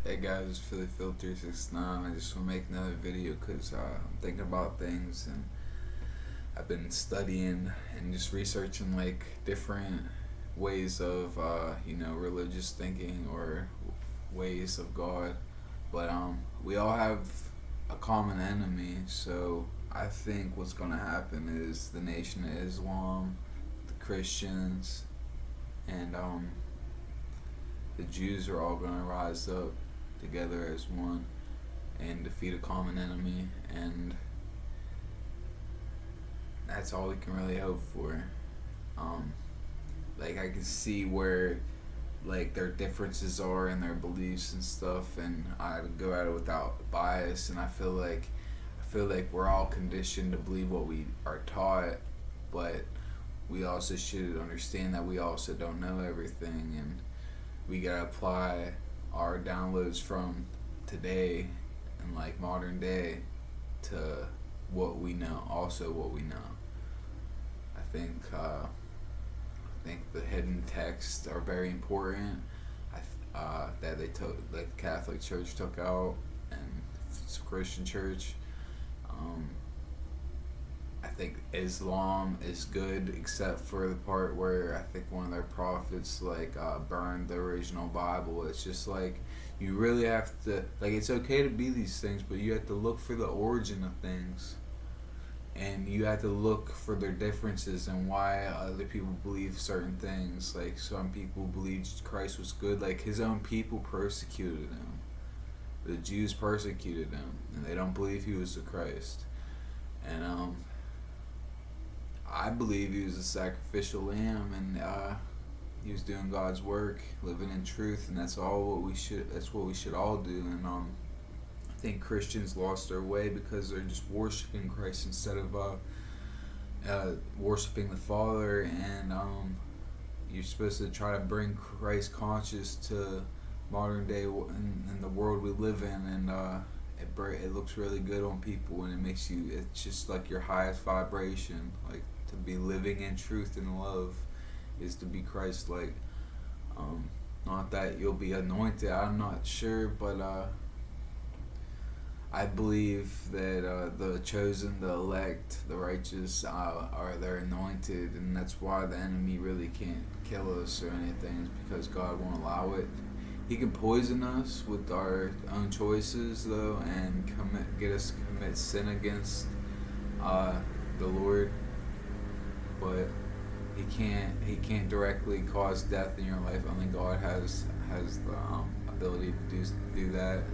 Hey guys, it's Philly Filter 69. I just want to make another video because I'm thinking about things and I've been studying and just researching like different ways of religious thinking or ways of God. But we all have a common enemy, so I think what's gonna happen is the Nation of Islam, the Christians, and the Jews are all gonna rise up together as one and defeat a common enemy, and that's all we can really hope for. Um, like I can see where like their differences are in their beliefs and stuff, and I go at it without bias, and I feel like we're all conditioned to believe what we are taught, but we also should understand that we also don't know everything, and we gotta apply our downloads from today and like modern day to what we know. Also, what we know. I think the hidden texts are very important. That they took, like the Catholic Church took out, and the Christian Church. Um, I think Islam is good except for the part where I think one of their prophets burned the original Bible. It's just like you really have to, like, it's okay to be these things, but you have to look for the origin of things, and you have to look for their differences and why other people believe certain things. Like some people believed Christ was good, like his own people persecuted him. The Jews persecuted him, and they don't believe he was the Christ. And I believe he was a sacrificial lamb, and he was doing God's work, living in truth, and that's all what we should. That's what we should all do. And I think Christians lost their way because they're just worshiping Christ instead of worshiping the Father. And you're supposed to try to bring Christ conscious to modern day in the world we live in, and it looks really good on people, and it makes you. It's just like your highest vibration, like to be living in truth and love, is to be Christ-like. Not that you'll be anointed. I'm not sure, but I believe that the chosen, the elect, the righteous are they're anointed, and that's why the enemy really can't kill us or anything, is because God won't allow it. He can poison us with our own choices, though, and get us to commit sin against the Lord, but he can't directly cause death in your life. Only God has the ability to do that.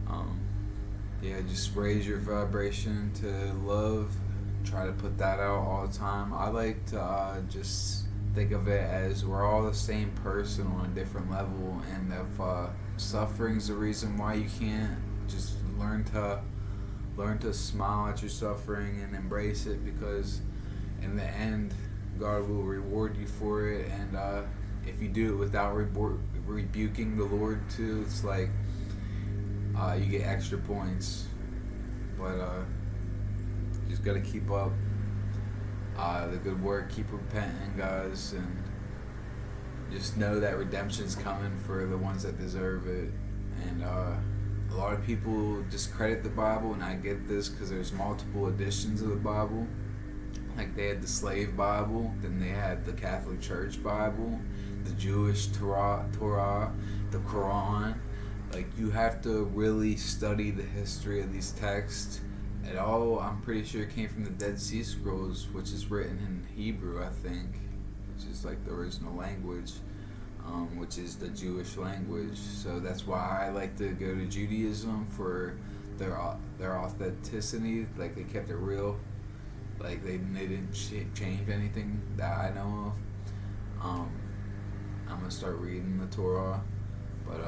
Um, yeah, just raise your vibration to love. Try to put that out all the time. I like to just think of it as we're all the same person on a different level, and if suffering's the reason why you can't, just learn to smile at your suffering and embrace it, because in the end, God will reward you for it. And if you do it without rebuking the Lord too, it's like you get extra points. But you just gotta keep up the good work, keep repenting, guys, and just know that redemption's coming for the ones that deserve it. And a lot of people discredit the Bible, and I get this because there's multiple editions of the Bible. Like they had the slave Bible, then they had the Catholic Church Bible, the Jewish Torah, the Quran. Like you have to really study the history of these texts. It all, I'm pretty sure, it came from the Dead Sea Scrolls, which is written in Hebrew, I think, which is like the original language, which is the Jewish language. So that's why I like to go to Judaism for their authenticity. Like they kept it real. Like they didn't change anything that I know of. I'm gonna start reading the Torah, but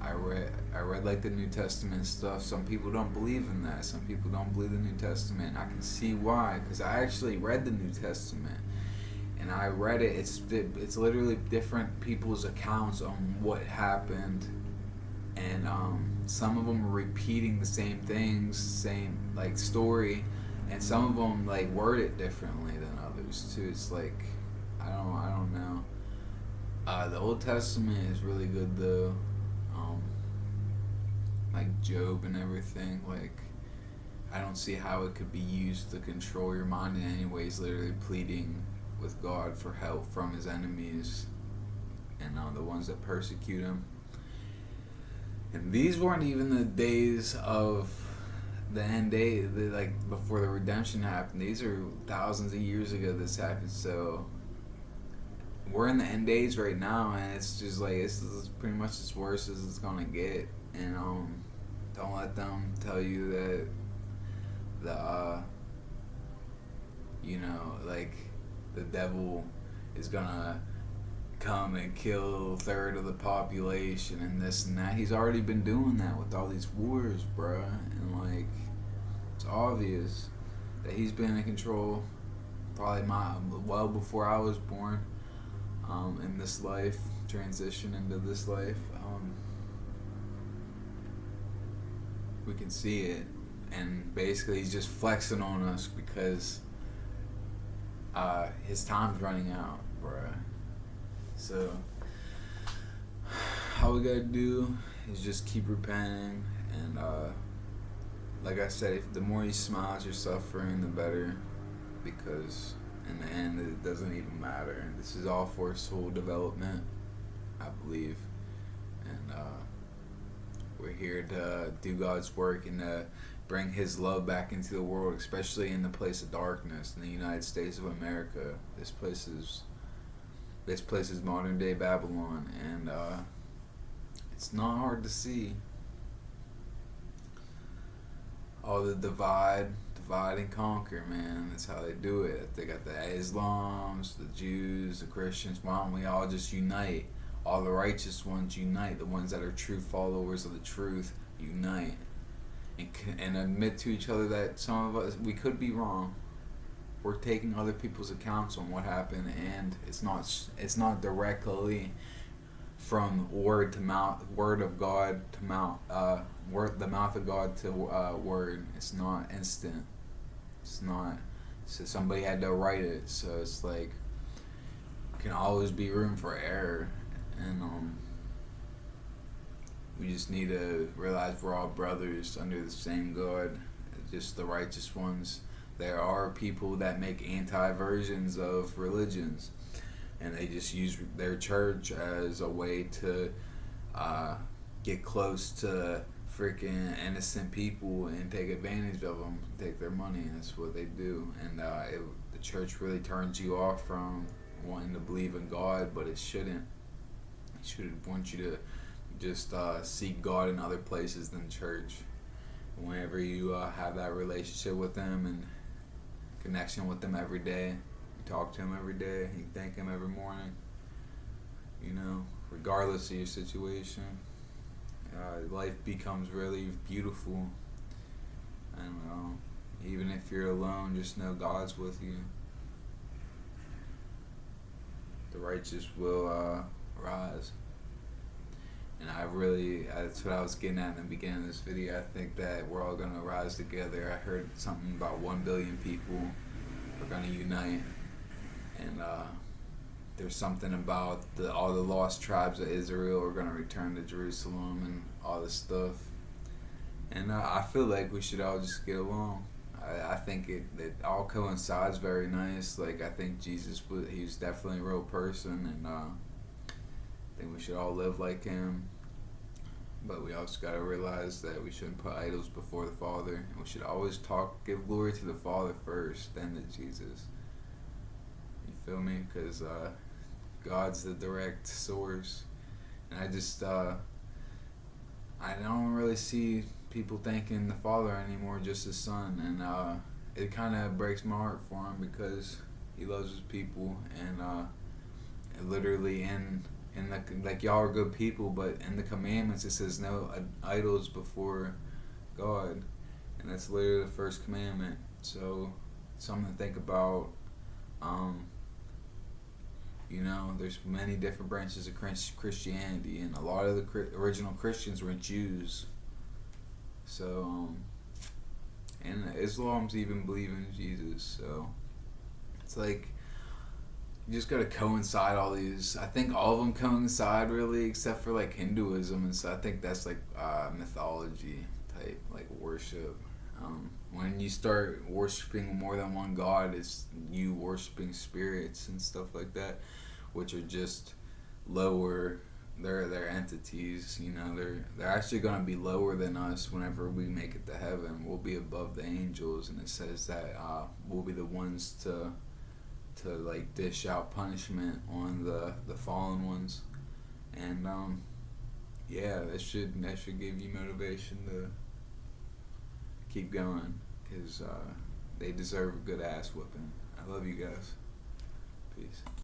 I read like the New Testament stuff. Some people don't believe in that. Some people don't believe the New Testament. I can see why, because I actually read the New Testament, and I read it. It's literally different people's accounts on what happened, and some of them are repeating the same things, same like story, and some of them like word it differently than others too. It's like I don't know. The Old Testament is really good though. Um, like Job and everything. Like, I don't see how it could be used to control your mind in any ways. Literally pleading with God for help from his enemies and the ones that persecute him. And these weren't even the days of the end day, like before the redemption happened. These are thousands of years ago this happened. So we're in the end days right now, and it's just like this is pretty much as worse as it's gonna get. And don't let them tell you that the like the devil is gonna come and kill a third of the population and this and that. He's already been doing that with all these wars, bruh. And like, it's obvious that he's been in control probably well before I was born, in this life, transition into this life. We can see it, and basically he's just flexing on us because his time's running out, bruh. So, all we gotta do is just keep repenting, and like I said, if the more you smile at your suffering, the better, because in the end, it doesn't even matter. This is all for soul development, I believe, and we're here to do God's work and to bring His love back into the world, especially in the place of darkness, in the United States of America. This place is modern day Babylon, and it's not hard to see all the divide and conquer, man. That's how they do it. They got the Islams, the Jews, the Christians. Why don't we all just unite? All the righteous ones unite. The ones that are true followers of the truth unite, and admit to each other that some of us, we could be wrong. We're taking other people's accounts on what happened, and it's not directly from word to mouth, word of God to mouth, the mouth of God to word. It's not instant. It's not. So somebody had to write it. So it's like, can always be room for error, and we just need to realize we're all brothers under the same God, just the righteous ones. There are people that make anti-versions of religions, and they just use their church as a way to get close to freaking innocent people and take advantage of them, take their money, and that's what they do. And the church really turns you off from wanting to believe in God, but it shouldn't. It should want you to just seek God in other places than church. Whenever you have that relationship with them and connection with them every day, you talk to him every day, you thank him every morning, regardless of your situation, life becomes really beautiful. And even if you're alone, just know God's with you. The righteous will rise. And that's what I was getting at in the beginning of this video. I think that we're all going to rise together. I heard something about 1 billion people are going to unite. And there's something about all the lost tribes of Israel are going to return to Jerusalem and all this stuff. And I feel like we should all just get along. I think it all coincides very nice. Like, I think Jesus, he was definitely a real person, and I think we should all live like him. But we also got to realize that we shouldn't put idols before the Father, and we should always give glory to the Father first, then to Jesus. You feel me? Because God's the direct source. And I don't really see people thanking the Father anymore, just His Son, and it kind of breaks my heart for Him, because He loves His people, and literally in like, y'all are good people, but in the commandments it says no idols before God, and that's literally the first commandment. So something to think about. There's many different branches of Christianity, and a lot of the original Christians were Jews. So, and Islam's even believe in Jesus. So, it's like, you just gotta coincide all these. I think all of them coincide really, except for like Hinduism and so I think that's like mythology type, like worship. When you start worshiping more than one god, it's you worshiping spirits and stuff like that, which are just lower. They're entities. You know, they're actually gonna be lower than us whenever we make it to heaven. We'll be above the angels, and it says that we'll be the ones to like dish out punishment on the fallen ones, and yeah, that should give you motivation to keep going, because they deserve a good ass whipping. I love you guys. Peace.